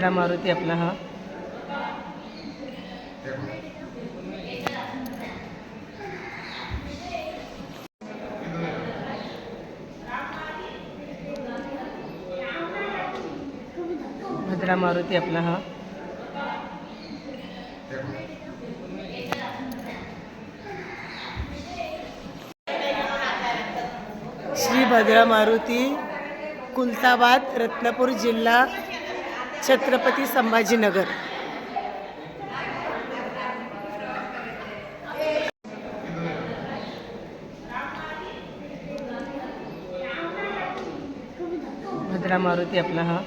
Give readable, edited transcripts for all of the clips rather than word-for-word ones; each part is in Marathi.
भद्रा मारुती आपला हा भद्रा मारुती आपला हा श्री भद्रा मारुती कुलताबाद रत्नापूर जिल्हा छत्रपती संभाजीनगर। भद्रा मारुती आपला हा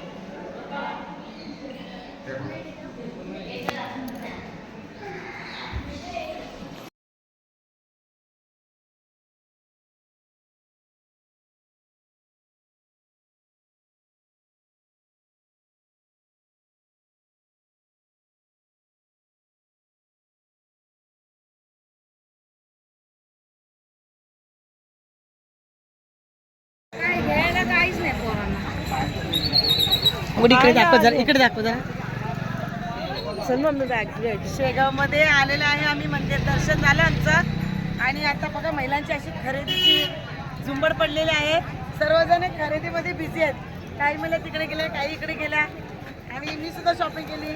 इकडे दाखव जरा, इकडे दाखव जरा। शेगाव मध्ये आलेलं आहे आम्ही, मंदिर दर्शन झालं आमचं आणि आता बघा महिलांची अशी खरेदीची झुंबड पडलेली आहे। सर्वजण खरेदीमध्ये बिझी आहेत, काही मला तिकडे गेल्या, काही इकडे गेल्या आणि मी सुद्धा शॉपिंग केली।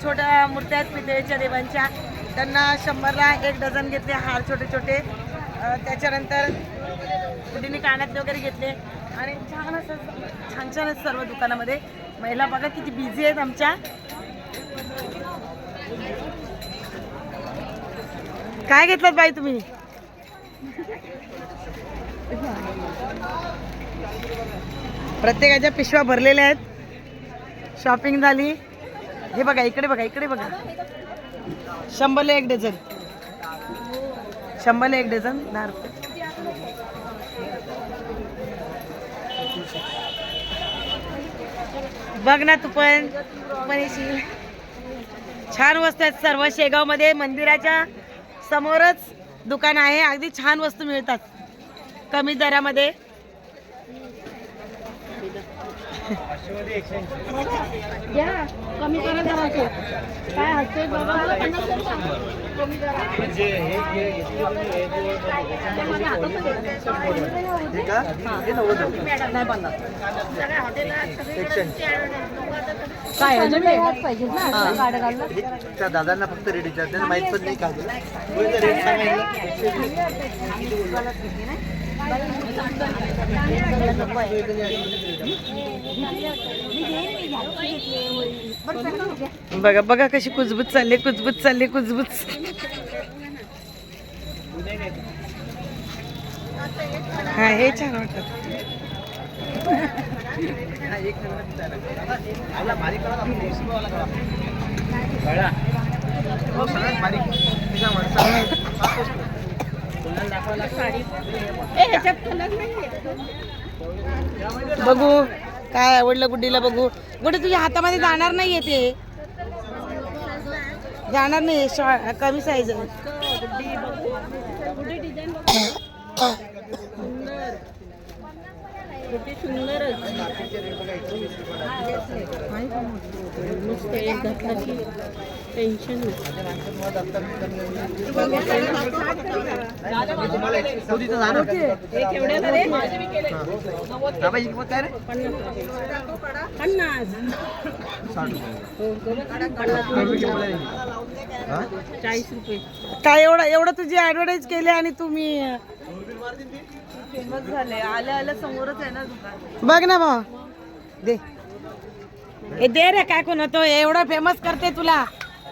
छोट्या मूर्त्या आहेत पितळेच्या देवांच्या, त्यांना 100ला 1 डझन घेतले हार छोटे छोटे। त्याच्यानंतर मुलींनी कानातले वगैरे घेतले आणि छान असं छान छान सर्व दुकानामध्ये महिला बघा किती बिझी आहेत आमच्या। काय घेतलं बाई तुम्ही? प्रत्येकाच्या पिशव्या भरलेल्या आहेत, शॉपिंग झाली। हे बघा इकडे बघा, इकडे बघा, 100ला 1 डझन, 100ला 1 डझन 10 रुपये। बघ ना तू पण येशील। छान वस्तू आहेत सर्व शेगाव मध्ये, मंदिराच्या समोरच दुकान आहे, अगदी छान वस्तू मिळतात कमी दरामध्ये। कमी करा जरा, काय हसते बाबा, कमी करा काय पाहिजे ना गाड्या घालणं। त्या दादांना फक्त रेडी त्यांना माहित पण नाही का बघा बघा कशी कुजबूज चालली, कुजबूज चालली, कुजबूज। हा हे छान वाटत। बघू काय आवडलं गुड्डीला, बघू गुड्डी तुझ्या हातामध्ये जाणार नाहीये, ते जाणार नाही, कमी साईज आहे। टेन्शन काय एवढं तुझी ऍडव्हर्टाईज केली आणि तुम्ही फेमस झाले, आलं आलं समोरच आहे ना दुकान। बघ ना भाऊ, दे हे दे रे, काय कोण होतो एवढा फेमस करते तुला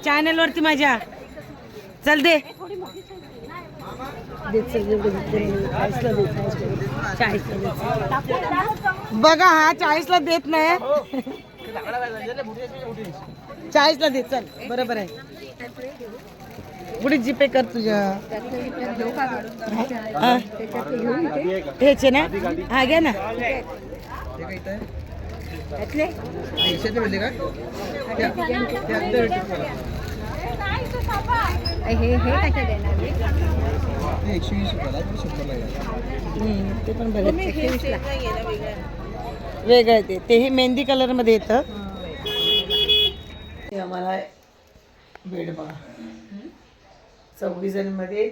चॅनल वरती माझ्या, चल दे। बघा हा 40ला देत नाही, 40ला दे, चल बरोबर आहे। पुढे जीपे कर तुझ्या हेचे ना, हा घे ना। ते पण वेगळं, ते हे मेहंदी कलर मध्ये येतं। आम्हाला बेड बघा, 24 जणींमध्ये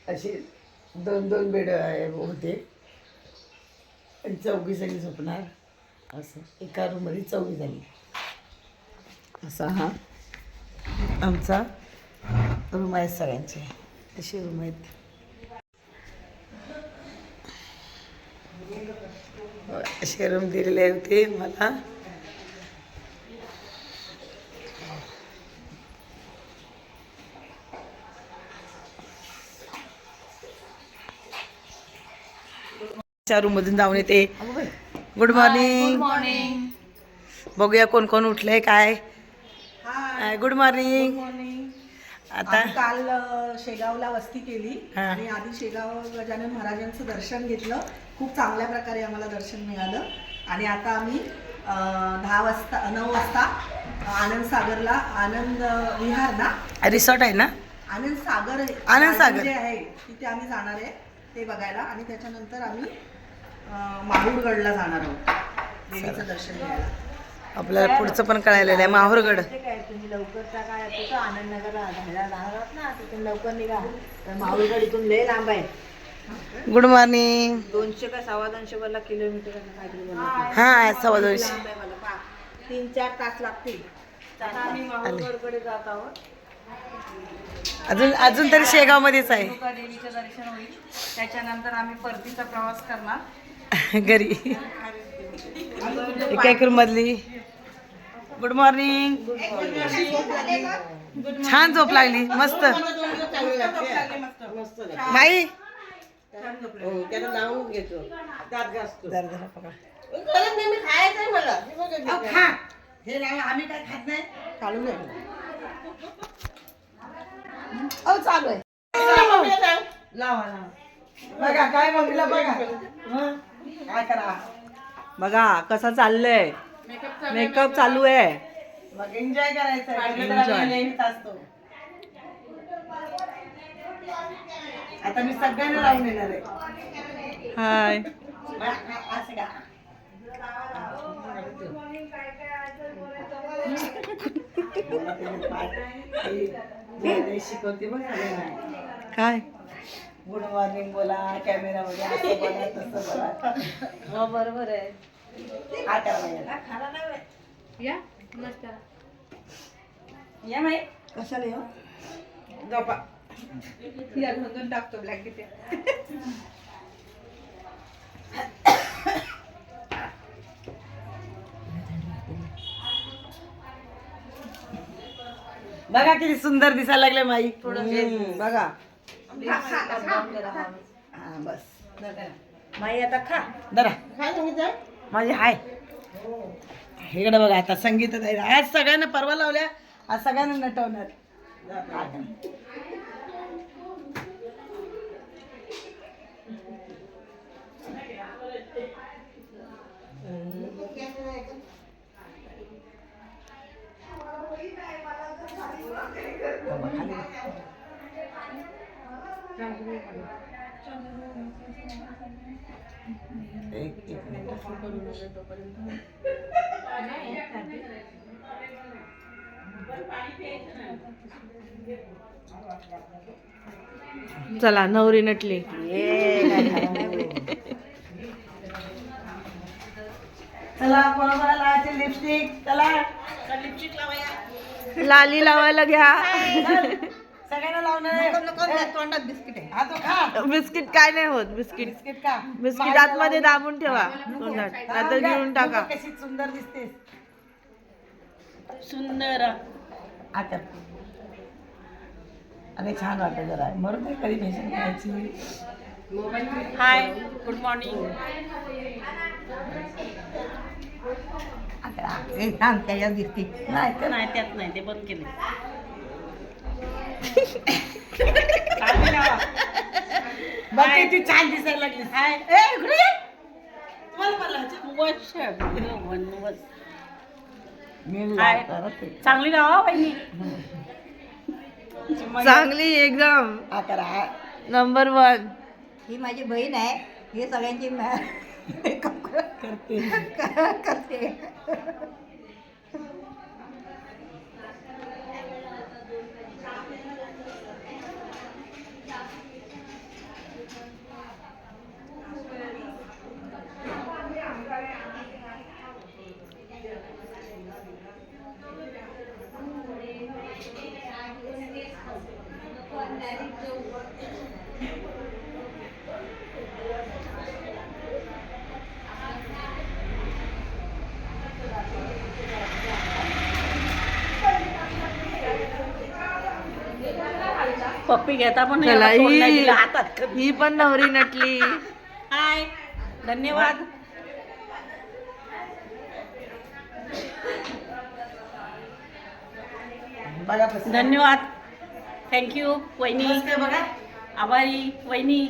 असे 2-2 बेड होते आणि 24 जणी झोपणार असं. एका रूममध्ये 24 जणी. असा हा आमचा रूम आहे. सगळ्यांचे असे रूम आहेत. असे रूम दिलेले होते मला. रूम मधून जाऊन येते. Good morning. बघूया कोण कोण उठलंय काय. Good morning. आता काल शेगावला वस्ती केली आणि आधी शेगाव गजानन महाराजांचं दर्शन घेतलं. खूप चांगल्या प्रकारे आम्हाला दर्शन मिळालं. आणि आता आम्ही 9 वाजता आनंद सागरला, आनंद विहार ना रिसॉर्ट आहे ना, आनंद सागर जे आहे तिथे आम्ही जाणार आहे ते बघायला. आणि त्याच्यानंतर आम्ही माहूरगडला जाणार आहोत देवीचं दर्शन घ्यायला. आपल्याला पुढचं पण कळालेलं आहे. माहूरगड तुम्ही लवकरचा काय होतं आनंदनगरला जाणार आहोत ना, तिथून लवकर निघा. तर माहूरगड इथून लय लांब आहे. Good morning. 200 का 250 किलोमीटर काहीतरी. हा 250. 3-4 तास लागतील. आता आम्ही माहूरगडकडे जात आहोत. अजून तरी शेगाव मध्येच आहे. देवीचं दर्शन होईल. त्याच्यानंतर आम्ही परतीचा प्रवास करणार घरी. एक रूम मधली. Good morning. छान झोप लागली. मस्त बाई. आम्ही काय खात नाही. काढून चालू आहे. लावा बघा काय मम्मीला बघा काय करा. बघा कसा चाललंय. मेकअप चालू आहे. मग एन्जॉय करायचं. नेहमीच असतो. आता मी सगळ्यांना लावून येणार आहे. हाय. असं का शिकवते बघ. काय गुड मॉर्निंग बोला कॅमेरा मध्ये. असं बोला तसं बोला. हो बरोबर आहे. या माई कशाला येऊ. झोपा. टाकतो ब्लँकेट. बघा किती सुंदर दिसायला लागले माई. बघा हा बस. माई आता खा. जरा माझी हाय इकडे बघा. आता संगीत आज सगळ्यांना परवा लावल्या. आज सगळ्यांना नटवणार. चला नवरी नटली. चला कोणाला लावायचे लिपस्टिक. चला लिपस्टिक लावाया. लाली लावायला घ्या. सगळ्यांना लावणार. तोंडात बिस्किट आहे. हा तो खा. बिस्किट काय नाही होत. बिस्किट बिस्किट का. बिस्किट आतमध्ये दाबून ठेवा तोंडात, नाहीतर गिळून टाका. कशी सुंदर दिसते. सुंदर. आता आणि छान वाटत जरा. मरून ते कधी फॅशन करायची. Hi good morning. त्याच्यात दिसते. नाही तर नाही त्यात नाही, ते बंद केले. बघ किती छान दिसायला लागली. हाय चांगली नाव बहिणी. चांगली एकदम नंबर 1. ही माझी बहीण आहे. ही सगळ्यांची करते. पप्पी घेता पण चला, हातात. ही पण नवरी नटली. हाय, धन्यवाद. धन्यवाद, थँक्यू वहिनी. आभारी वहिनी.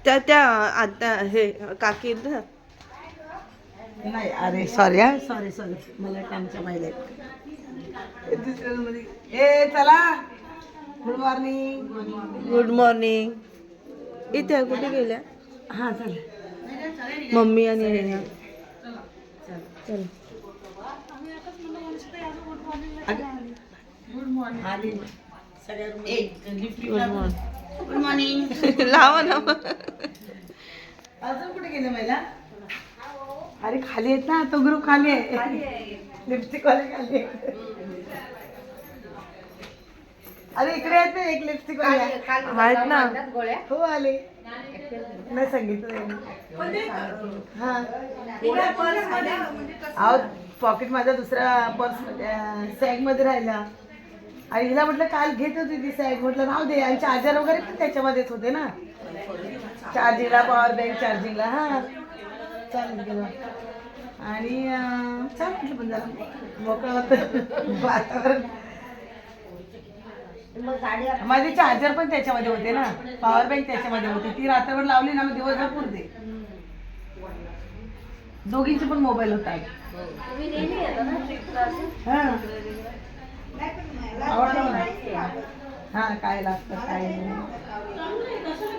त्या आता हे काकी नाही, अरे सॉरी हा, सॉरी मला टाइमच्या माहिती ए चला. Good morning. Good morning. इथे कुठे गेल्या? हा चला. मम्मी आणि रेना. चल. Good morning. आली सगळ्या गुड मॉर्निंग. लावा ना. अजून कुठे गेले महिला? अरे खाली आहेत ना, तो ग्रुप खाली आहे. लिपस्टिक वाले खाली आहे. अरे इकडे आहेत ना, एक लिपस्टिक वाले आहेत ना. हो आले. नाही सांगितलं. हा अहो पॉकेट माझा दुसरा पर्स सॅग मध्ये राहिला आणि हिला म्हटलं काल घेत होती ती सॅग, म्हटलं राहू दे. आणि चार्जर वगैरे पण त्याच्यामध्येच होते ना, चार्जिंगला, पॉवर बँक चार्जिंगला. हा चालेल गेलं. आणि छान म्हटलं पण जरा मोकळं होतं वातावरण. माझे चार्जर पण त्याच्यामध्ये होते ना, पॉवर बँक त्याच्यामध्ये होती. ती रात्रभर लावली ना, मग दिवसभर पुरते. दोघींचे पण मोबाईल होता. आवडलं मला. हा काय लागतं काय नाही.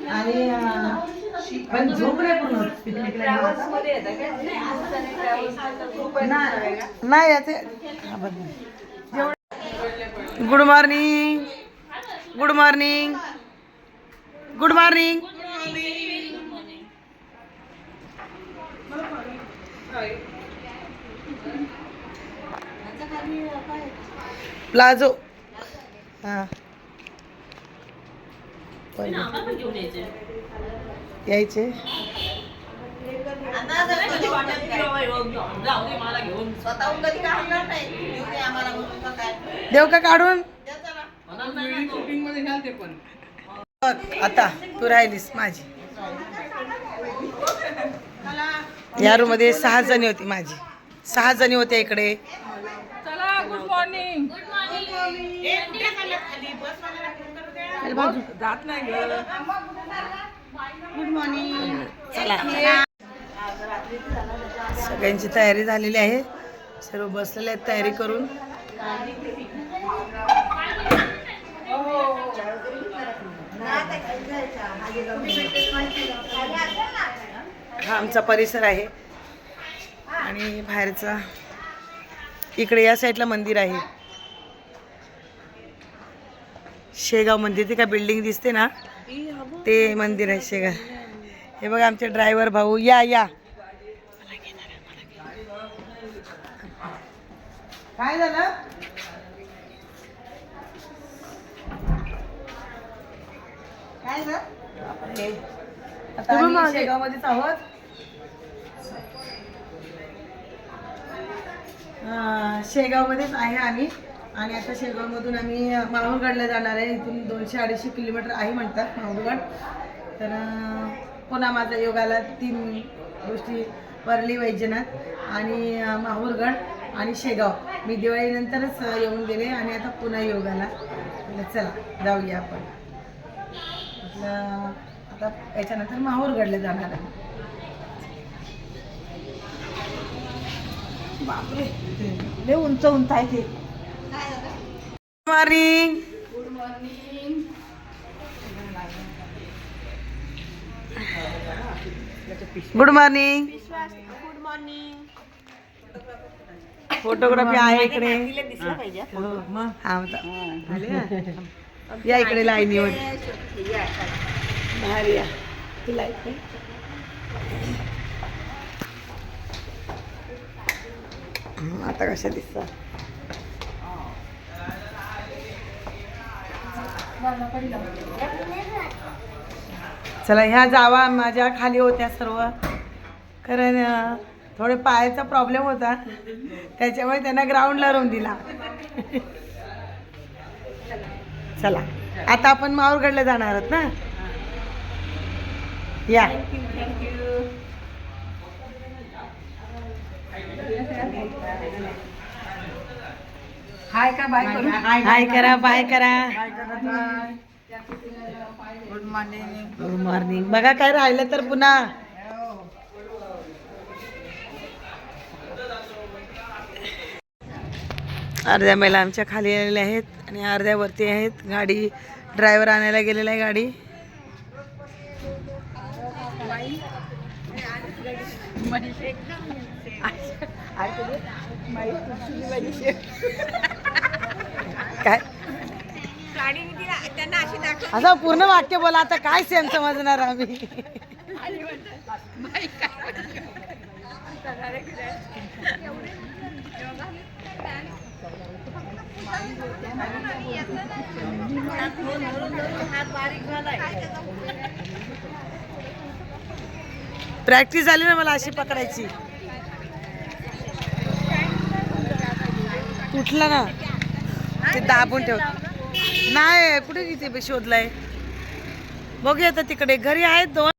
आणि पण झोप नाही पूर्ण पिकनिकला. नाही याचे. Good morning. Good morning. Good morning. Palazzo. हा यायचे. देव का काढून. आता तू राहिलीस माझी. या रूम मध्ये 6 जणी होती माझी. 6 जणी होत्या इकडे. चला. Good morning. जात नाही. Good morning. चला. सगळ्यांची तयारी झालेली आहे. सर्व बसलेले आहेत तयारी करून. हा आमचा परिसर आहे आणि बाहेरचा इकडे या साईडला मंदिर आहे. शेगाव मंदिर. ती काय बिल्डिंग दिसते ना, ते मंदिर आहे शेगाव. हे बघा आमचे ड्रायव्हर भाऊ. या या. काय झालं? काय झालं? आता आम्ही शेगाव मध्येच आहोत. शेगाव मध्येच आहे आम्ही. आणि आता शेगावमधून आम्ही माहुरगडला जाणार आहे. इथून 200-250 किलोमीटर आहे म्हणतात माहुरगड. तर पुन्हा माझा योगाला 3 गोष्टी, वरळी वैजनाथ आणि माहुरगड आणि शेगाव. मी दिवाळीनंतरच येऊन गेले आणि आता पुन्हा योगाला. चला जाऊया आपण. म्हटलं आता याच्यानंतर माहुरगडला जाणार आहे. बापरे लय उंच उंच आहे ते. Good morning. Good morning. Good morning. Good morning. Photography आहे इकडे. या इकडे लाईनीवर. बाहेर या. ती लाईट नाही. आता कशा दिसतात. चला ह्या जावा माझ्या खाली होत्या सर्व. कारण थोडे पायाचा प्रॉब्लेम होता त्याच्यामुळे त्यांना ग्राउंडला रूम दिला. चला आता आपण माहूरगडला जाणार आहोत ना. या हाय का बाय करू? हाय करा, बाय करा. Good morning. Good morning. बघा काय राहिलं तर पुन्हा. अर्ध्या महिला आमच्या खाली आलेल्या आहेत आणि अर्ध्या वरती आहेत. गाडी ड्रायव्हर आणायला गेलेला आहे गाडी. काय असं पूर्ण वाक्य बोला. आता काय सेम समजणार आम्ही. प्रॅक्टिस झाली ना मला अशी पकडायची. उठला ना ते दाबून ठेव. नाही कुठे किती शोधलाय बघूया आता. तिकडे घरी आहेत 2